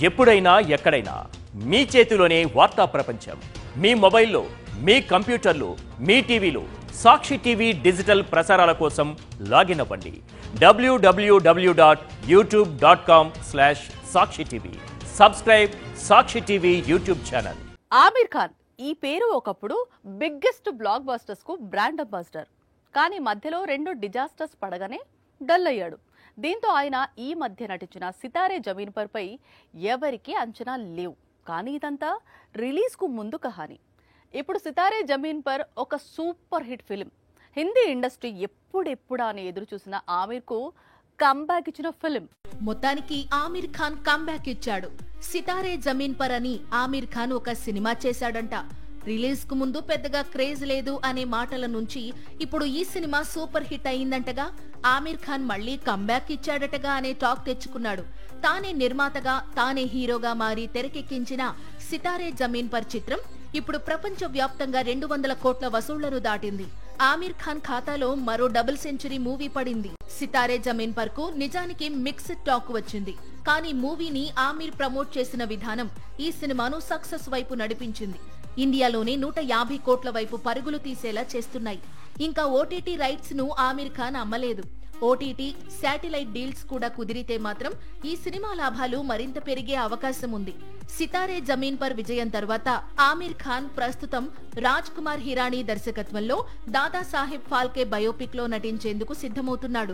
ఎప్పుడైనా ఎక్కడైనా మీ చేతిలోనే వార్తా ప్రపంచం. మీ మొబైల్లో, మీ కంప్యూటర్లో, మీ టీవీలో సాక్షి టీవీ డిజిటల్ ప్రసారాల కోసం లాగిన్ అవ్వండి. www.youtube.com/సాక్షి TV. Subscribe Sakshi TV YouTube channel. Aamir Khan ఈ పేరు ఒకప్పుడు బిగ్గెస్ట్ బ్లాక్ బస్టర్స్ కు బ్రాండ్ అంబాసిడర్. కానీ మధ్యలో 2 డిజాస్టర్స్ పడగానే డల్ అయ్యాడు. దీంతో ఆయన ఈ మధ్య నటించిన సితారే జమీన్ పర్ పై ఎవరికి అంచనా లేవు. కానీ ఇదంతా రిలీజ్ కు ముందు కహాని. ఇప్పుడు సితారే జమీన్ పర్ ఒక super hit film. Hindi industry ఎప్పుడెప్పుడా అని ఎదురు చూసిన ఆమిర్ కు కంబ్యాక్ ఇచ్చిన ఫిలిం. మొత్తానికి ఆమిర్ ఖాన్ కంబ్యాక్ ఇచ్చాడు. సితారే జమీన్ పర్ అని ఆమిర్ ఖాన్ ఒక సినిమా చేశాడంట. రిలీజ్ కు ముందు పెద్దగా క్రేజ్ లేదు అనే మాటల నుంచి ఇప్పుడు ఈ సినిమా సూపర్ హిట్ అయిందంటగా, ఆమిర్ ఖాన్ మళ్లీ కంబ్యాక్ ఇచ్చాడటగా అనే టాక్ తెచ్చుకున్నాడు. తానే నిర్మాతగా, తానే హీరోగా మారి తెరకెక్కించిన సితారే జమీన్ పర్ చిత్రం ఇప్పుడు ప్రపంచ వ్యాప్తంగా 200 కోట్ల వసూళ్లను దాటింది. ఆమిర్ ఖాన్ ఖాతాలో మరో డబుల్ సెంచరీ మూవీ పడింది. సితారే జమీన్ పర్ కు నిజానికి మిక్స్డ్ టాక్ వచ్చింది. కానీ మూవీని ఆమిర్ ప్రమోట్ చేసిన విధానం ఈ సినిమాను సక్సెస్ వైపు నడిపించింది. ఇండియాలోనే 150 కోట్ల వైపు పరుగులు తీసేలా చేస్తున్నాయి. ఇంకా ఓటీటీ రైట్స్ ను ఆమిర్ ఖాన్ అమ్మలేదు. ఓటీటీ, శాటిలైట్ డీల్స్ కూడా కుదిరితే మాత్రం ఈ సినిమా లాభాలు మరింత పెరిగే అవకాశం ఉంది. సితారే జమీన్ పర్ విజయం తర్వాత ఆమిర్ ఖాన్ ప్రస్తుతం రాజ్ కుమార్ హిరానీ దర్శకత్వంలో దాదా సాహెబ్ ఫాల్కే బయోపిక్ లో నటించేందుకు సిద్ధమవుతున్నాడు.